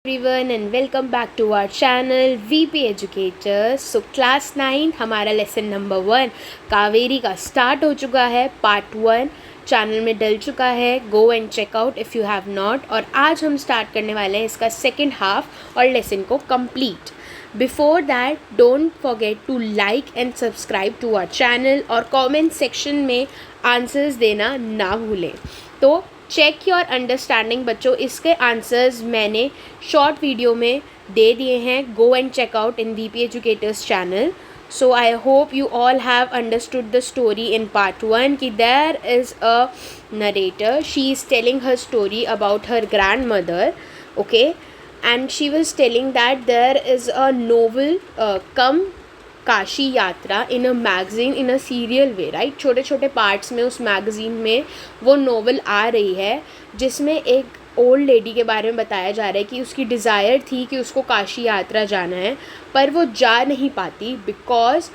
Everyone and welcome back to our channel VP educators. So class 9 हमारा lesson number 1 Kaveri का start हो चुका है। पार्ट 1 चैनल में डल चुका है। Go and check out if you have not. और आज हम स्टार्ट करने वाले हैं इसका सेकेंड हाफ और लेसन को complete. Before that don't forget to like and subscribe to our channel और कमेंट सेक्शन में आंसर्स देना ना भूलें। तो चेक योर अंडरस्टैंडिंग बच्चों, इसके आंसर्स मैंने शॉर्ट वीडियो में दे दिए हैं। Go and check out in VP educators channel. So I hope you all have understood the story in part 1 कि there is a narrator, she is telling her story about her grand mother, okay, and she was telling that there is a novel come Kashi Yatra in a magazine in a serial way, right. छोटे छोटे parts में उस magazine में वो novel आ रही है जिसमें एक ओल्ड लेडी के बारे में बताया जा रहा है कि उसकी डिज़ायर थी कि उसको काशी यात्रा जाना है, पर वो जा नहीं पाती बिकॉज़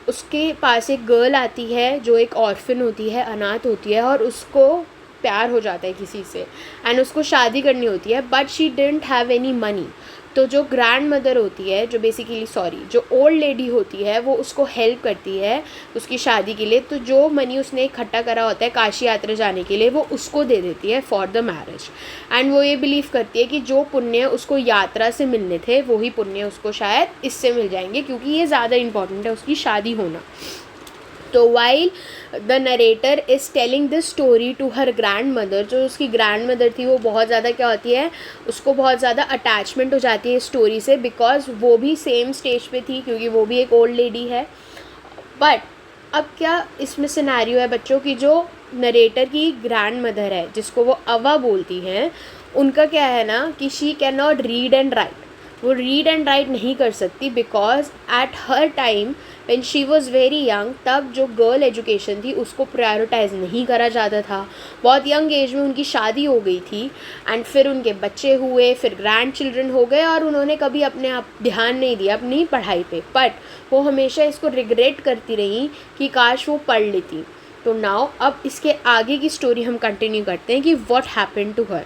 उसके पास एक गर्ल आती है जो एक ऑर्फन होती है, अनाथ होती है, और उसको प्यार हो जाता है किसी से एंड उसको शादी करनी होती है, but she didn't have any money. तो जो ग्रैंड मदर होती है, जो ओल्ड लेडी होती है, वो उसको हेल्प करती है उसकी शादी के लिए। तो जो मनी उसने इकट्ठा करा होता है काशी यात्रा जाने के लिए, वो उसको दे देती है फॉर द मैरिज। एंड वो ये बिलीव करती है कि जो पुण्य उसको यात्रा से मिलने थे वही पुण्य उसको शायद इससे मिल जाएंगे, क्योंकि ये ज़्यादा इम्पॉर्टेंट है उसकी शादी होना। तो while the narrator is telling this story to her grand mother, जो उसकी ग्रैंड मदर थी वो बहुत ज़्यादा क्या होती है, उसको बहुत ज़्यादा अटैचमेंट हो जाती है स्टोरी से, बिकॉज वो भी सेम स्टेज पे थी, क्योंकि वो भी एक ओल्ड लेडी है। बट अब क्या इसमें सिनेरियो है बच्चों की, जो नरेटर की ग्रैंड मदर है जिसको वो अवा बोलती हैं, उनका क्या है ना कि she can not read and right. वो रीड एंड राइट नहीं कर सकती because at her time when she was very young, तब जो गर्ल एजुकेशन थी उसको प्रायोरिटाइज नहीं करा जाता था। बहुत यंग एज में उनकी शादी हो गई थी एंड फिर उनके बच्चे हुए, फिर ग्रैंड चिल्ड्रन हो गए, और उन्होंने कभी अपने आप ध्यान नहीं दिया अपनी पढ़ाई पे। बट वो हमेशा इसको रिग्रेट करती रही कि काश वो पढ़ लेती। तो नाउ अब इसके आगे की स्टोरी हम कंटिन्यू करते हैं कि what happened to her.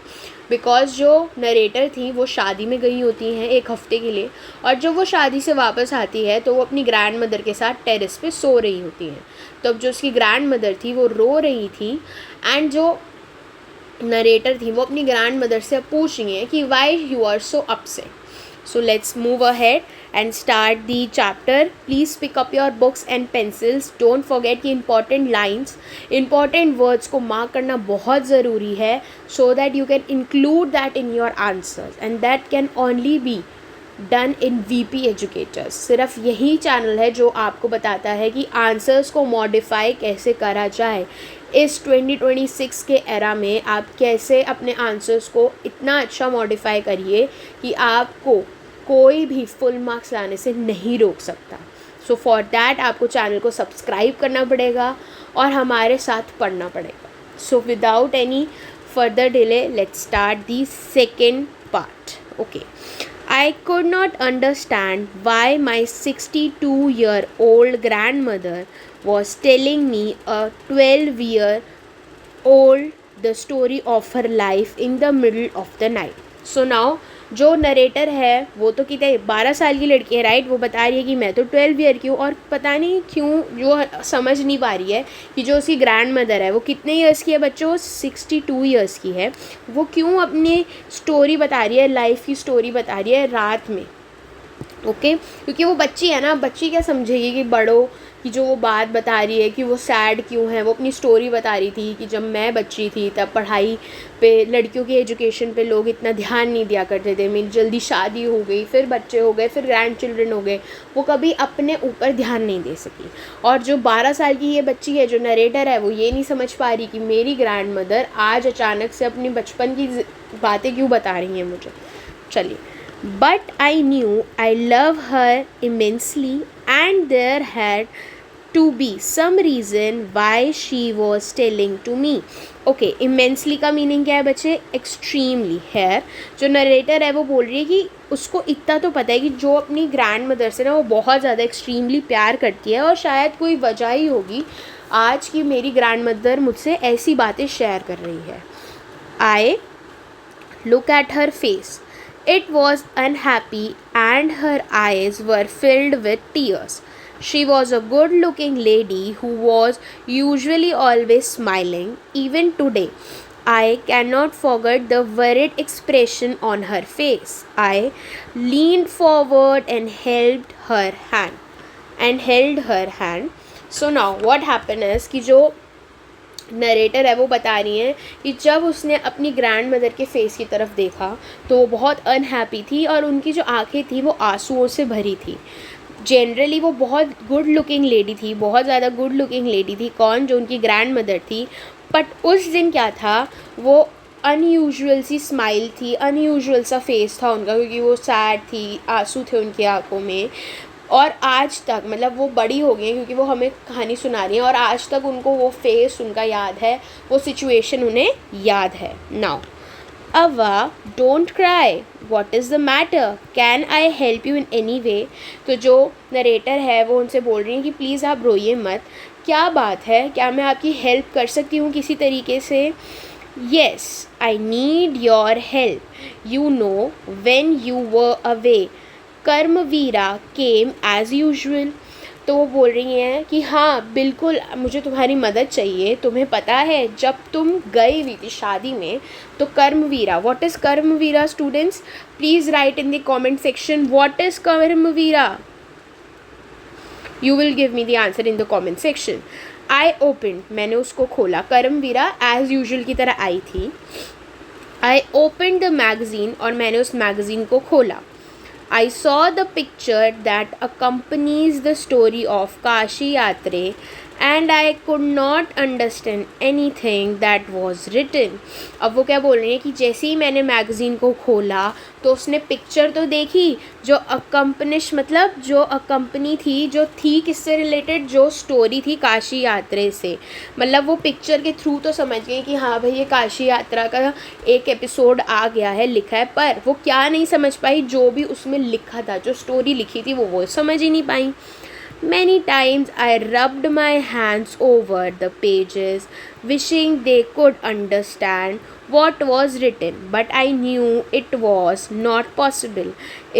Because जो नरेटर थी वो शादी में गई होती हैं एक हफ़्ते के लिए, और जब वो शादी से वापस आती है तो वो अपनी ग्रैंड मदर के साथ टेरेस पे सो रही होती हैं। तो अब जो उसकी ग्रैंड मदर थी वो रो रही थी एंड जो नरेटर थी वो अपनी ग्रैंड मदर से अब पूछ रही हैं कि why you are so upset. So let's move ahead and start the chapter. Please pick up your books and pencils. Don't forget कि important lines, important words को mark करना बहुत ज़रूरी है, so that you can include that in your answers, and that can only be done in VP Educators. सिर्फ यही channel है जो आपको बताता है कि आंसर्स को मॉडिफाई कैसे करा जाए। इस 2026 के एरा में आप कैसे अपने आंसर्स को इतना अच्छा मॉडिफाई करिए कि आपको कोई भी फुल मार्क्स लाने से नहीं रोक सकता। सो फॉर दैट आपको चैनल को सब्सक्राइब करना पड़ेगा और हमारे साथ पढ़ना पड़ेगा। So without any further delay let's start the second part. Okay, I could not understand why my 62-year-old grandmother was telling me, a 12-year-old, the story of her life in the middle of the night. So now जो narrator है वो तो कितने 12 साल की लड़की है, right. वो बता रही है कि मैं तो 12 ईयर की हूँ, और पता नहीं क्यों जो समझ नहीं पा रही है कि जो उसकी ग्रैंड मदर है वो कितने ईयर्स की है बच्चों, 62 ईयर्स की है। वो क्यों अपनी स्टोरी बता रही है, लाइफ की स्टोरी बता रही है रात में, ओके क्योंकि वो बच्ची है ना। बच्ची क्या समझेगी कि बड़ों की जो वो बात बता रही है कि वो सैड क्यों है। वो अपनी स्टोरी बता रही थी कि जब मैं बच्ची थी तब पढ़ाई पे, लड़कियों की एजुकेशन पे लोग इतना ध्यान नहीं दिया करते थे। मेरी जल्दी शादी हो गई, फिर बच्चे हो गए, फिर ग्रैंड चिल्ड्रन हो गए, वो कभी अपने ऊपर ध्यान नहीं दे सकी। और जो 12 साल की ये बच्ची है जो नरेटर है, वो ये नहीं समझ पा रही कि मेरी ग्रैंड मदर आज अचानक से अपनी बचपन की बातें क्यों बता रही हैं मुझे। चलिए, but I knew I love her immensely and there had to be some reason why she was telling to me. Okay, immensely का मीनिंग क्या है बच्चे, extremely है। जो नरेटर है वो बोल रही है कि उसको इतना तो पता है कि जो अपनी ग्रैंड मदर से ना वो बहुत ज़्यादा एक्सट्रीमली प्यार करती है, और शायद कोई वजह ही होगी आज की मेरी ग्रैंड मदर मुझसे ऐसी बातें शेयर कर रही है। I look at her face It was unhappy and her eyes were filled with tears. She was a good looking lady who was usually always smiling. Even today, I cannot forget the worried expression on her face. I leaned forward and held her hand. So now what happened is कि जो narrator है वो बता रही हैं कि जब उसने अपनी ग्रैंड मदर के फेस की तरफ देखा तो वो बहुत अनहैप्पी थी और उनकी जो आंखें थी वो आंसुओं से भरी थी. जनरली वो बहुत गुड लुकिंग लेडी थी, बहुत ज़्यादा गुड लुकिंग लेडी थी. कौन? जो उनकी ग्रैंड मदर थी. बट उस दिन क्या था, वो अनयूजुअल सी स्माइल थी, अनयूजुअल सा फेस था उनका, क्योंकि वो सैड थी, आंसू थे उनकी आंखों में. और आज तक मतलब वो बड़ी हो गई हैं क्योंकि वो हमें कहानी सुना रही हैं और आज तक उनको वो फेस उनका याद है, वो सिचुएशन उन्हें याद है. नाउ अवा, don't cry, what is the matter, can I help you in any way. तो जो नरेटर है वो उनसे बोल रही हैं कि प्लीज़ आप रोइए मत, क्या बात है, क्या मैं आपकी हेल्प कर सकती हूँ किसी तरीके से. Yes, I need your help. You know when you were away Karmaveera came as usual. तो वो बोल रही हैं कि हाँ बिल्कुल मुझे तुम्हारी मदद चाहिए. तुम्हें पता है जब तुम गई हुई थी शादी में तो Karmaveera, what is Karmaveera students? Please write in the comment section what is Karmaveera. You will give me the answer in the comment section. I open, मैंने उसको खोला. कर्मवीरा एज़ यूजुअल की तरह आई थी. आई ओपन द मैगज़ीन, और मैंने उस मैगज़ीन को खोला. I saw the picture that accompanies the story of Kashi Yatre and I could not understand anything that was written. अब वो क्या बोल रही हैं कि जैसे ही मैंने मैगज़ीन को खोला तो उसने पिक्चर तो देखी जो अकम्पनिश मतलब जो अकम्पनी थी, जो थी किससे रिलेटेड, जो स्टोरी थी काशी यात्रा से. मतलब वो पिक्चर के थ्रू तो समझ गई कि हाँ भाई ये काशी यात्रा का एक एपिसोड आ गया है, लिखा है. पर वो क्या नहीं समझ पाई, जो भी उसमें लिखा था, जो स्टोरी लिखी थी वो समझ ही नहीं पाई. Many times I rubbed my hands over the pages, wishing they could understand what was written, but I knew it was not possible.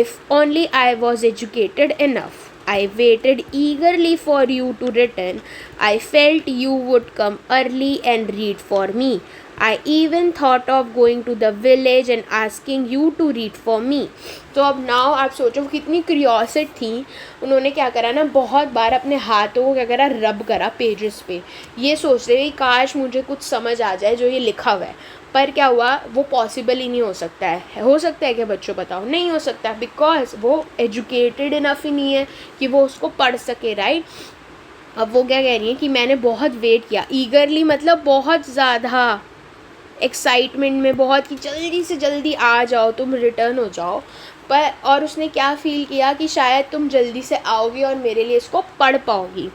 If only I was educated enough. I waited eagerly for you to return. I felt you would come early and read for me. I even thought of going to the village and asking you to read for me. तो अब now आप सोचो कितनी curiosity थी. उन्होंने क्या करा ना, बहुत बार अपने हाथों को क्या करा, रब करा पेजेस पे, ये सोचते हुए काश मुझे कुछ समझ आ जाए जो ये लिखा हुआ है. पर क्या हुआ, वो पॉसिबल ही नहीं हो सकता है. हो सकता है क्या बच्चों, बताओ? नहीं हो सकता, बिकॉज वो एजुकेटेड इनफ ही नहीं है कि वो उसको पढ़ सके. राइट. अब वो क्या कह रही हैं कि मैंने बहुत वेट किया. ईगरली मतलब बहुत ज़्यादा एक्साइटमेंट में, बहुत कि जल्दी से जल्दी आ जाओ, तुम रिटर्न हो जाओ. पर और उसने क्या फ़ील किया कि शायद तुम जल्दी से आओगी और मेरे लिए इसको पढ़ पाओगी.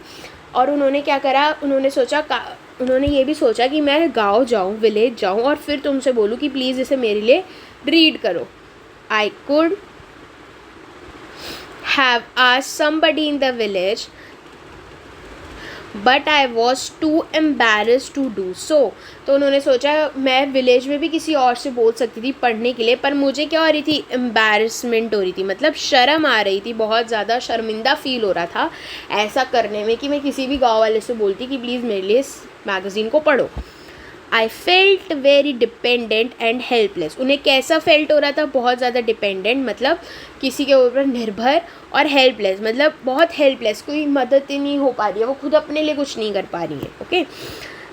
और उन्होंने क्या करा, उन्होंने ये भी सोचा कि मैं गाँव जाऊँ, विलेज जाऊँ और फिर तुमसे बोलूँ कि प्लीज़ इसे मेरे लिए रीड करो. I could have asked somebody in the village but I was too embarrassed to do so. तो उन्होंने सोचा मैं विलेज में भी किसी और से बोल सकती थी पढ़ने के लिए, पर मुझे क्या हो रही थी, एम्बेरसमेंट हो रही थी, मतलब शर्म आ रही थी, बहुत ज़्यादा शर्मिंदा फील हो रहा था ऐसा करने में कि मैं किसी भी गाँव वाले से बोलती कि प्लीज़ मेरे लिए इस मैगज़ीन को पढ़ो. I felt very dependent and helpless. उन्हें कैसा फेल्ट हो रहा था, बहुत ज़्यादा डिपेंडेंट मतलब किसी के ऊपर निर्भर, और हेल्पलेस मतलब बहुत हेल्पलेस, कोई मदद ही नहीं हो पा रही है, वो खुद अपने लिए कुछ नहीं कर पा रही है. Okay.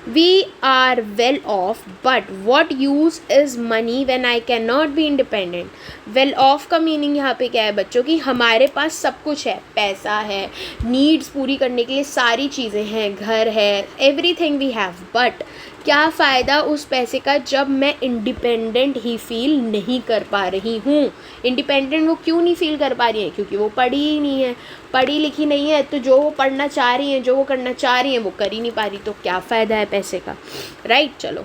We are well off but what use is money when I can not be independent. Well off का मीनिंग यहाँ पे क्या है बच्चों की, हमारे पास सब कुछ है, पैसा है, नीड्स पूरी करने के लिए सारी चीज़ें हैं, घर है, एवरीथिंग वी हैव. बट क्या फ़ायदा उस पैसे का जब मैं इंडिपेंडेंट ही फील नहीं कर पा रही हूँ. इंडिपेंडेंट वो क्यों नहीं फील कर पा रही है, क्योंकि वो पढ़ी ही नहीं है, पढ़ी लिखी नहीं है. तो जो वो पढ़ना चाह रही हैं, जो वो करना चाह रही हैं, वो कर ही नहीं पा रही, तो क्या फ़ायदा है पैसे का. राइट. चलो.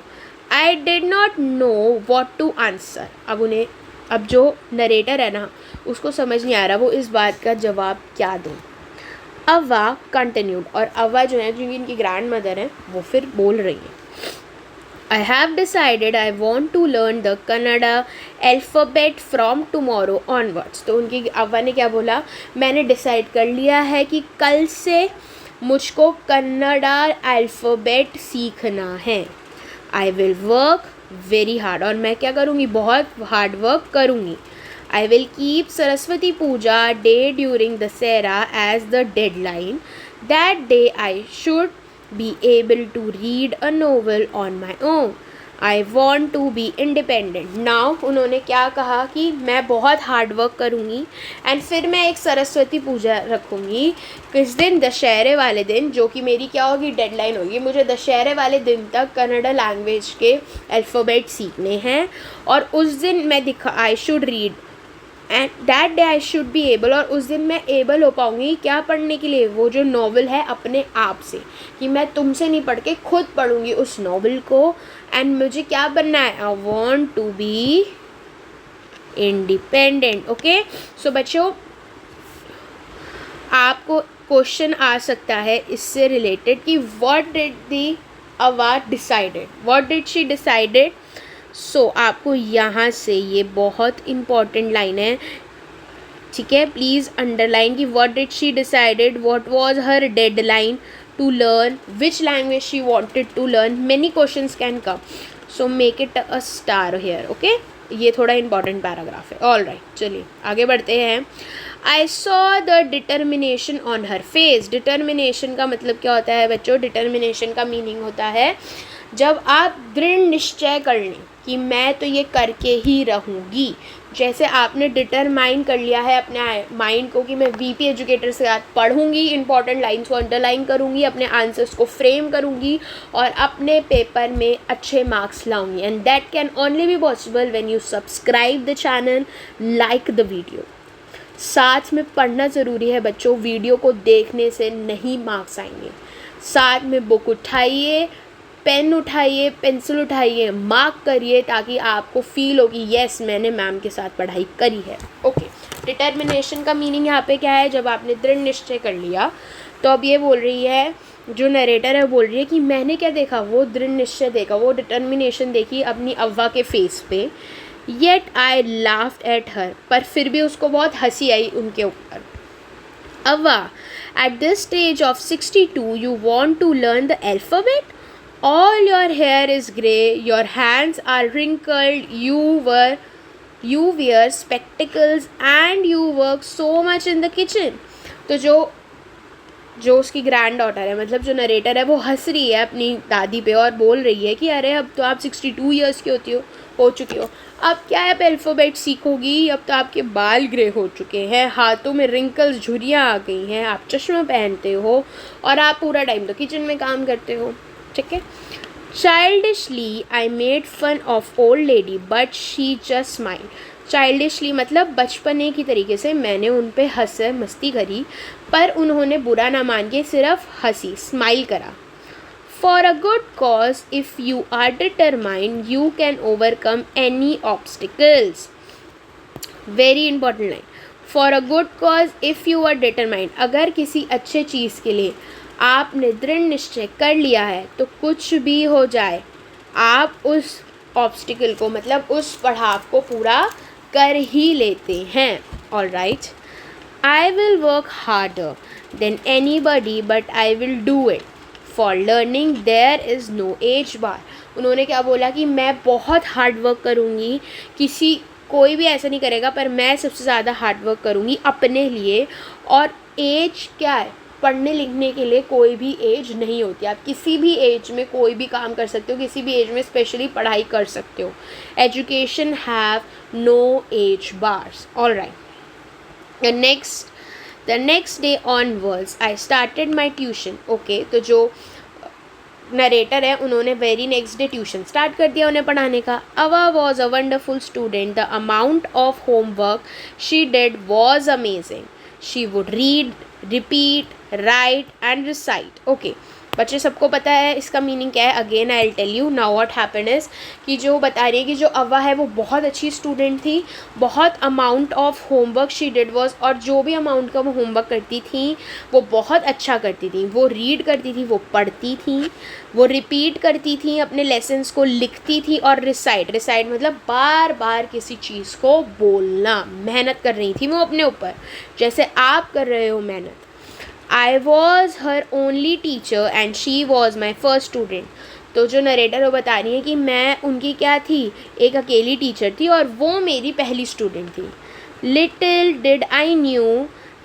I did not know what to answer. अब जो नरेटर है ना, उसको समझ नहीं आ रहा वो इस बात का जवाब क्या दूँ. अव्वा कंटिन्यूड, और अव्वा जो है, जो इनकी ग्रैंड मदर है, वो फिर बोल रही है. I have decided I want to learn the Kannada alphabet from tomorrow onwards. तो उनकी अव्वा ने क्या बोला, मैंने डिसाइड कर लिया है कि कल से मुझको कन्नड़ा अल्फ़ाबेट सीखना है. I will work very hard, और मैं क्या करूँगी, बहुत हार्ड वर्क करूँगी. I will keep Saraswati puja day during Dussehra as the deadline. That day I should be able to read a novel on my own. I want to be independent. Now उन्होंने क्या कहा कि मैं बहुत हार्ड वर्क करूँगी and फिर मैं एक सरस्वती पूजा रखूँगी किस दिन, दशहरे वाले दिन, जो कि मेरी क्या होगी, डेडलाइन होगी. मुझे दशहरे वाले दिन तक कन्नड़ा लैंग्वेज के अल्फ़ाबेट सीखने हैं और उस दिन मैं I should read and that day I should be able, और उस दिन मैं एबल हो पाऊँगी क्या पढ़ने के लिए, वो जो नॉवल है अपने आप से, कि मैं तुमसे नहीं पढ़ के खुद पढ़ूँगी उस नॉवल को. एंड मुझे क्या बनना है, I want to be independent. Okay, so बच्चों आपको क्वेश्चन आ सकता है इससे रिलेटेड कि what did the Avva decided, what did she decided. So आपको यहाँ से ये बहुत इम्पॉर्टेंट लाइन है, ठीक है, प्लीज़ अंडरलाइन कि what did she decided, what was her deadline to learn, which language she wanted to learn. Many questions can come, so make it a star here. Okay, ये थोड़ा important paragraph है. All right, चलिए आगे बढ़ते हैं. I saw the determination on her face. Determination का मतलब क्या होता है बच्चों, डिटर्मिनेशन का मीनिंग होता है जब आप दृढ़ निश्चय कर लें कि मैं तो ये करके ही रहूँगी. जैसे आपने डिटरमाइन कर लिया है अपने माइंड को कि मैं वीपी एजुकेटर से साथ पढ़ूँगी, इंपॉर्टेंट लाइन्स को अंडरलाइन करूँगी, अपने आंसर्स को फ्रेम करूँगी और अपने पेपर में अच्छे मार्क्स लाऊँगी. And that can only be possible when you subscribe the channel, like the video. साथ में पढ़ना ज़रूरी है बच्चों, वीडियो को देखने से नहीं मार्क्स आएंगे. साथ में बुक उठाइए, पेन उठाइए, पेंसिल उठाइए, मार्क करिए, ताकि आपको फील हो कि येस मैंने मैम के साथ पढ़ाई करी है. ओके, डिटर्मिनेशन का मीनिंग यहाँ पे क्या है, जब आपने दृढ़ निश्चय कर लिया. तो अब ये बोल रही है, जो नरेटर है बोल रही है कि मैंने क्या देखा, वो दृढ़ निश्चय देखा, वो डिटर्मिनेशन देखी अपनी अव्वा के फेस पे. Yet I laughed at her, पर फिर भी उसको बहुत हंसी आई उनके ऊपर. Avva, at this stage of 62 you want to learn the alphabet. All your hair is grey, your hands are wrinkled, you wear spectacles and you work so much in the kitchen. तो जो उसकी ग्रैंड डॉटर है, मतलब जो narrator है, वो हंस रही है अपनी दादी पे और बोल रही है कि अरे अब तो आप 62 ईयर्स की हो चुकी हो, अब क्या है अल्फ़ाबेट सीखोगी, अब तो आपके बाल ग्रे हो चुके हैं, हाथों में रिंकल्स, झुर्रियाँ आ गई हैं, आप चश्मा पहनते हो और आप पूरा टाइम तो किचन में काम करते हो. ठीक है. Childishly I made fun of old lady but she just smile. Childishly मतलब बचपने की तरीके से मैंने उन पे हंसे मस्ती करी, पर उन्होंने बुरा ना मान के सिर्फ हंसी, स्माइल करा. For a good cause if you are determined you can overcome any obstacles. Very important line. For a good cause if you are determined, अगर किसी अच्छे चीज़ के लिए आपने दृढ़ निश्चय कर लिया है तो कुछ भी हो जाए आप उस ऑब्स्टिकल को, मतलब उस पड़ाव को पूरा कर ही लेते हैं. All right. I will work harder than anybody but I will do it. For learning there is no age bar. उन्होंने क्या बोला कि मैं बहुत हार्ड वर्क करूँगी, कोई भी ऐसा नहीं करेगा, पर मैं सबसे ज़्यादा हार्ड वर्क करूँगी अपने लिए. और एज क्या है, पढ़ने लिखने के लिए कोई भी एज नहीं होती. आप किसी भी एज में कोई भी काम कर सकते हो, किसी भी एज में स्पेशली पढ़ाई कर सकते हो. Education have no age bars. All right. The next day onwards I started my tuition. Okay, तो जो नरेटर है उन्होंने very next day tuition start कर दिया उन्हें पढ़ाने का. Avva was a wonderful student. The amount of homework she did was amazing. She would read, repeat, write and recite. Okay, बच्चे सबको पता है इसका मीनिंग क्या है। Again I will tell you now what happened is कि जो बता रही है कि जो अव्वा है वो बहुत अच्छी स्टूडेंट थी, बहुत amount of homework she did was, और जो भी अमाउंट का वो होमवर्क करती थी वो बहुत अच्छा करती थी। वो रीड करती थी, वो पढ़ती थी, वो रिपीट करती थी, अपने लेसन्स को लिखती थी, और रिसाइट मतलब बार बार किसी चीज़ को बोलना। मेहनत कर रही थी वो अपने ऊपर, जैसे आप कर रहे हो मेहनत। I was her only teacher and she was my first student। तो जो नरेटर वो बता रही है कि मैं उनकी क्या थी, एक अकेली टीचर थी और वो मेरी पहली स्टूडेंट थी। Little did I knew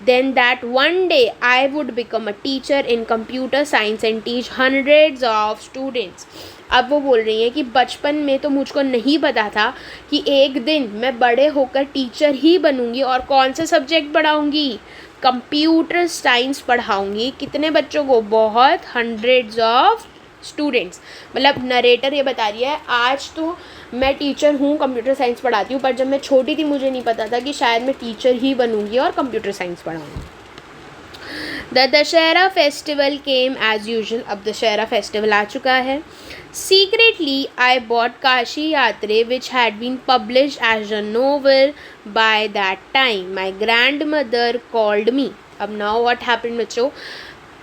then that one day I would become a teacher in computer science and teach hundreds of students। अब वो बोल रही है कि बचपन में तो मुझको नहीं पता था कि एक दिन मैं बड़े होकर टीचर ही बनूंगी और कौन सा सब्जेक्ट पढ़ाऊंगी, कंप्यूटर साइंस पढ़ाऊंगी। कितने बच्चों को, बहुत, हंड्रेड्स ऑफ स्टूडेंट्स। मतलब नरेटर ये बता रही है आज तो मैं टीचर हूँ, कंप्यूटर साइंस पढ़ाती हूँ, पर जब मैं छोटी थी मुझे नहीं पता था कि शायद मैं टीचर ही बनूंगी और कंप्यूटर साइंस पढ़ाऊँगी। The Dussehra festival came as usual. अब दशहरा फेस्टिवल आ चुका है। Secretly, I bought काशी यात्रे which had been published as a novel by that time. My grandmother called me। अब now what happened बच्चों,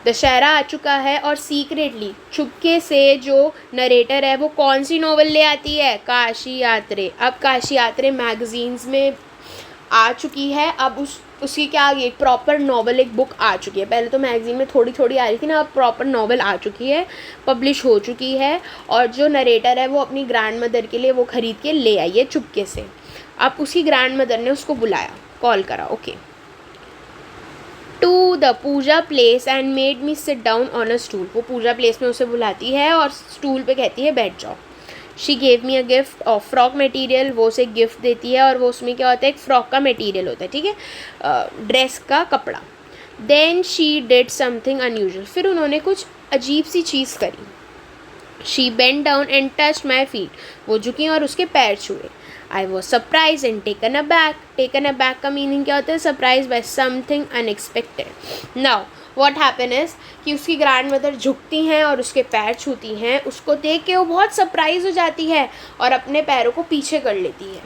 दशहरा आ चुका है और सीक्रेटली, चुपके से जो नरेटर है वो कौन सी नोवेल ले आती है, काशी यात्रे। अब काशी यात्रे मैगजीन्स में आ चुकी है, अब उसकी क्या आ गई, एक प्रॉपर नॉवल, एक बुक आ चुकी है। पहले तो मैगज़ीन में थोड़ी थोड़ी आ रही थी ना, अब प्रॉपर नॉवल आ चुकी है, पब्लिश हो चुकी है। और जो नरेटर है वो अपनी ग्रैंड मदर के लिए वो ख़रीद के ले आई है चुपके से। अब उसकी ग्रैंड मदर ने उसको बुलाया, कॉल करा, okay, to the puja place and made me sit down on a stool. वो पूजा प्लेस में उसे बुलाती है और स्टूल पे कहती है बैठ जाओ। She gave me a gift of frock material. वो उसे गिफ्ट देती है और वो उसमें क्या होता है, एक फ्रॉक का मटेरियल होता है, ठीक है, ड्रेस का कपड़ा। Then she did something unusual. फिर उन्होंने कुछ अजीब सी चीज़ करी। She bent down and touched my feet. वो झुकी और उसके पैर छुए। I was surprise and taken aback. Taken aback का मीनिंग क्या होता है, surprise by something unexpected. Now what happen is कि उसकी ग्रैंड मदर झुकती हैं और उसके पैर छूती हैं। उसको देख के वो बहुत सरप्राइज हो जाती है और अपने पैरों को पीछे कर लेती है।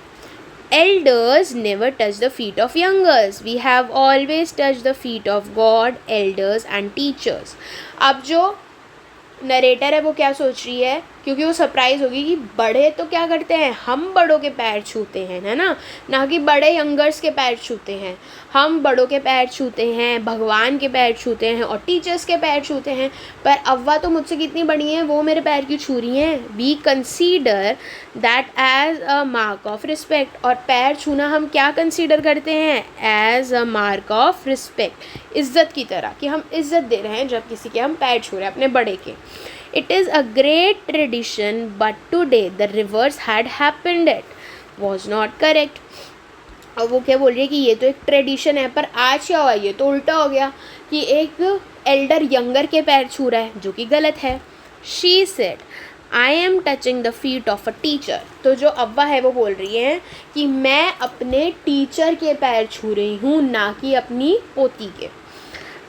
Elders never touch the feet of youngers. We have always touched the feet of God, elders and teachers। अब जो नरेटर है वो क्या सोच रही है, क्योंकि वो सरप्राइज होगी कि बड़े तो क्या करते हैं, हम बड़ों के पैर छूते हैं, है ना कि बड़े यंगर्स के पैर छूते हैं। हम बड़ों के पैर छूते हैं, भगवान के पैर छूते हैं और टीचर्स के पैर छूते हैं, पर अव्वा तो मुझसे कितनी बड़ी हैं, वो मेरे पैर क्यों छू रही हैं। We consider that as a mark of respect. और पैर छूना हम क्या कंसीडर करते हैं, as a mark of respect, इज़्ज़त की तरह, कि हम इज़्ज़त दे रहे हैं जब किसी के हम पैर छू रहे हैं, अपने बड़े के। It is a great tradition, but today the reverse had happened। It was not correct। अब वो क्या बोल रही है कि ये तो एक ट्रेडिशन है, पर आज क्या हुआ, ये तो उल्टा हो गया कि एक एल्डर यंगर के पैर छू रहा है, जो कि गलत है। She said, I am touching the feet of a teacher। तो जो अव्वा है वो बोल रही है कि मैं अपने टीचर के पैर छू रही हूँ, ना कि अपनी पोती के।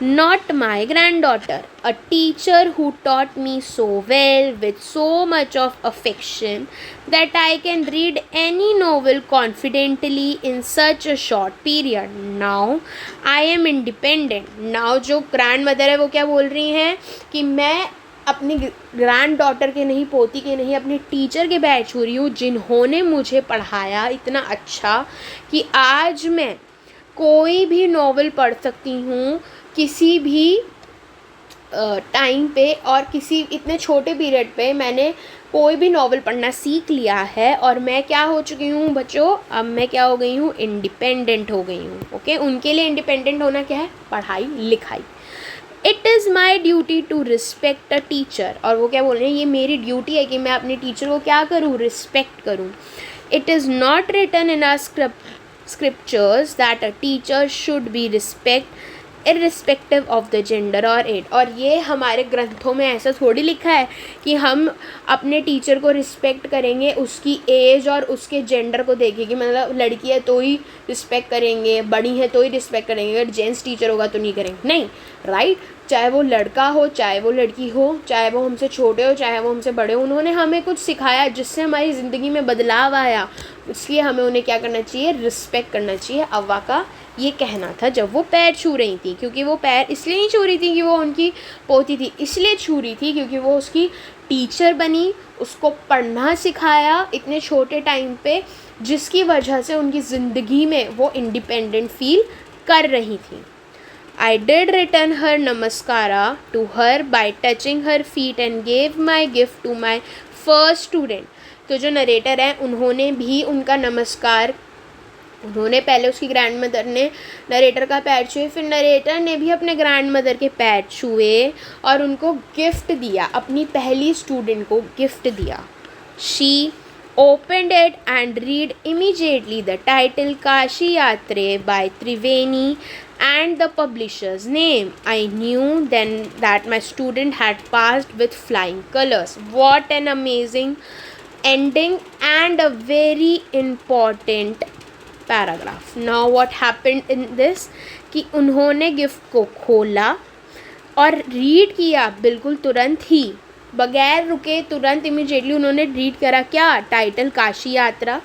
Not my granddaughter, a teacher who taught me so well with so much of affection that I can read any novel confidently in such a short period। Now I am independent। Now जो grandmother है वो क्या बोल रही हैं कि मैं अपनी ग्रैंड डॉटर के नहीं, पोती के नहीं, अपने टीचर के पैर छू रही हूँ, जिन्होंने मुझे पढ़ाया इतना अच्छा कि आज मैं कोई भी नॉवल पढ़ सकती हूँ किसी भी टाइम पे, और किसी इतने छोटे पीरियड पे मैंने कोई भी नॉवल पढ़ना सीख लिया है। और मैं क्या हो चुकी हूँ बच्चों, अब मैं क्या हो गई हूँ, इंडिपेंडेंट हो गई हूँ। ओके, उनके लिए इंडिपेंडेंट होना क्या है, पढ़ाई लिखाई। It is my duty to respect a teacher. और वो क्या बोल रहे हैं, ये मेरी ड्यूटी है कि मैं अपने टीचर को क्या करूँ, रिस्पेक्ट करूँ। It is not written in our scriptures that a teacher should be irrespective of the gender or age। और ये हमारे ग्रंथों में ऐसा थोड़ी लिखा है कि हम अपने टीचर को रिस्पेक्ट करेंगे उसकी एज और उसके जेंडर को देखेंगे, मतलब लड़की है तो ही रिस्पेक्ट करेंगे, बड़ी है तो ही रिस्पेक्ट करेंगे, अगर जेंट्स टीचर होगा तो नहीं करेंगे, नहीं, राइट। चाहे वो लड़का हो, चाहे वो लड़की हो, चाहे वो हमसे छोटे हो, चाहे वो हमसे बड़े हो, उन्होंने हमें कुछ सिखाया जिससे हमारी ज़िंदगी में बदलाव आया, इसलिए हमें उन्हें क्या करना चाहिए, रिस्पेक्ट करना चाहिए। अव्वा का ये कहना था जब वो पैर छू रही थी, क्योंकि वो पैर इसलिए नहीं छू रही थी कि वो उनकी पोती थी, इसलिए छू रही थी क्योंकि वो उसकी टीचर बनी, उसको पढ़ना सिखाया इतने छोटे टाइम पे, जिसकी वजह से उनकी ज़िंदगी में वो इंडिपेंडेंट फील कर रही थी। I did return her namaskara to her by touching her feet and gave my gift to my first student। तो जो नरेटर हैं उन्होंने भी उनका नमस्कार, उन्होंने पहले उसकी ग्रैंड मदर ने नरेटर का पैर छुए, फिर नरेटर ने भी अपने ग्रैंड मदर के पैर छुए और उनको गिफ्ट दिया, अपनी पहली स्टूडेंट को गिफ्ट दिया। She opened it and read immediately the title Kashi Yatre by Triveni and the publisher's name. I knew then that my student had passed with flying colors. What an amazing ending and a very important paragraph. Now what happened in this कि उन्होंने gift को खोला और read किया बिल्कुल तुरंत ही, बगैर रुके, तुरंत इमीडिएटली उन्होंने रीड करा क्या, टाइटल काशी यात्रा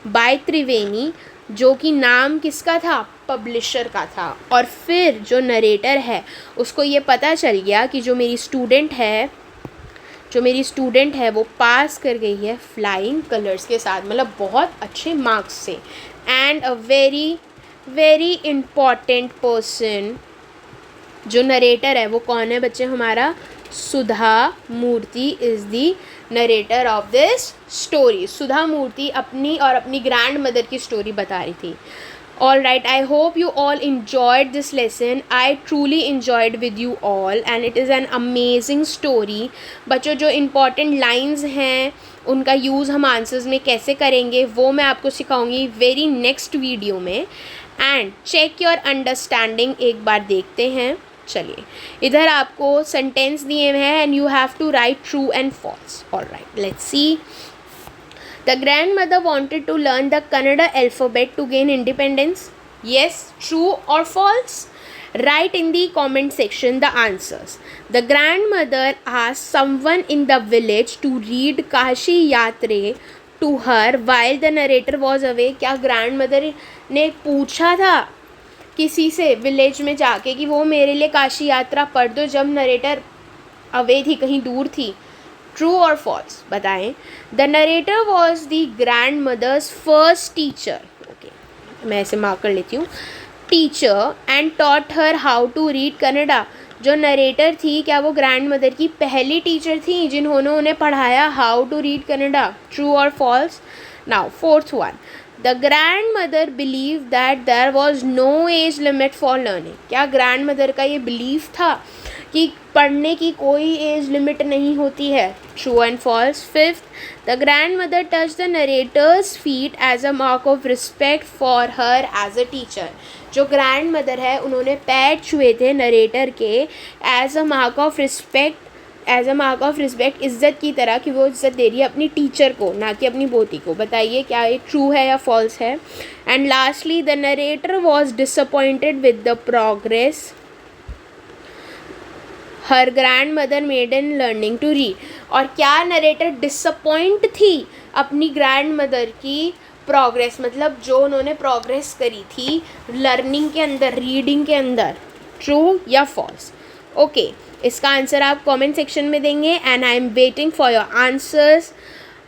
बाय त्रिवेणी, जो कि नाम किसका था, पब्लिशर का था। और फिर जो नरेटर है उसको ये पता चल गया कि जो मेरी स्टूडेंट है वो पास कर गई है फ्लाइंग कलर्स के साथ, मतलब बहुत अच्छे मार्क्स से। And a very very important person, जो नरेटर है वो कौन है बच्चे, हमारा Sudha Murthy is the narrator of this story. Sudha Murthy अपनी और अपनी ग्रैंड मदर की स्टोरी बता रही थी। All right, I hope you all enjoyed this lesson. I truly enjoyed with you all and it is an amazing story. बच्चों, जो इम्पॉर्टेंट लाइन्स हैं उनका यूज़ हम आंसर्स में कैसे करेंगे वो मैं आपको सिखाऊंगी वेरी नेक्स्ट वीडियो में। एंड चेक योर अंडरस्टैंडिंग एक बार देखते हैं। चलिए, इधर आपको सेंटेंस दिए हुए हैं and you have to write true and false. All right, let's see. The grand mother wanted to learn the Kannada alphabet to gain independence. Yes, true और false? Write in the comment section the answers. The grandmother asked someone in the village to read Kashi Yatre to her while the narrator was away। क्या grandmother ने पूछा था किसी से village में जाके कि वो मेरे लिए काशी यात्रा पढ़ दो जब नरेटर अवे थी, कहीं दूर थी? ट्रू और फॉल्स बताएं। The narrator was the grandmother's first teacher. Okay, मैं ऐसे मार्क कर लेती हूँ, teacher and taught her how to read Kannada. जो नरेटर थी क्या वो ग्रैंड मदर की पहली टीचर थी जिन्होंने उन्हें पढ़ाया how to read Kannada? True और false? Now fourth one, the grand mother believe that there was no age limit for learning. क्या ग्रैंड मदर का ये बिलीव था कि पढ़ने की कोई एज लिमिट नहीं होती है? True and false? Fifth, the grand mother touch the narrator's feet as a mark of respect for her as a teacher. जो ग्रैंड मदर है उन्होंने पैर छुए थे नरेटर के as a mark of respect, इज़्ज़त की तरह, कि वो इज़्ज़त दे रही है अपनी टीचर को, ना कि अपनी पोती को। बताइए क्या ये ट्रू है या फॉल्स है? And lastly, the narrator was disappointed with the progress her grand mother made in learning to read. और क्या नरेटर डिसअपॉइंट थी अपनी ग्रैंड मदर की प्रोग्रेस, मतलब जो उन्होंने प्रोग्रेस करी थी लर्निंग के अंदर, रीडिंग के अंदर? ट्रू या फॉल्स? ओके, इसका आंसर आप कमेंट सेक्शन में देंगे and I am waiting for your answers.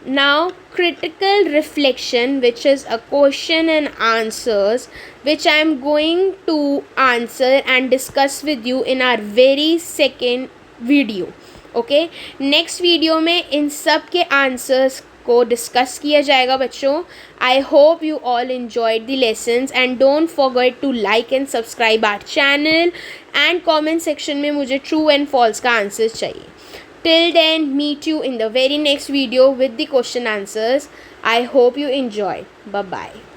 Now critical reflection, which is a question and answers which I am going to answer and discuss with you in our very second video. Okay, next video में इन सब के answers को discuss किया जाएगा बच्चों। आई hope you all enjoyed the lessons and don't forget to like and subscribe our channel and comment section में मुझे true and false का आंसर्स चाहिए। Till then, meet you in the very next video with the question answers. I hope you enjoy. Bye bye.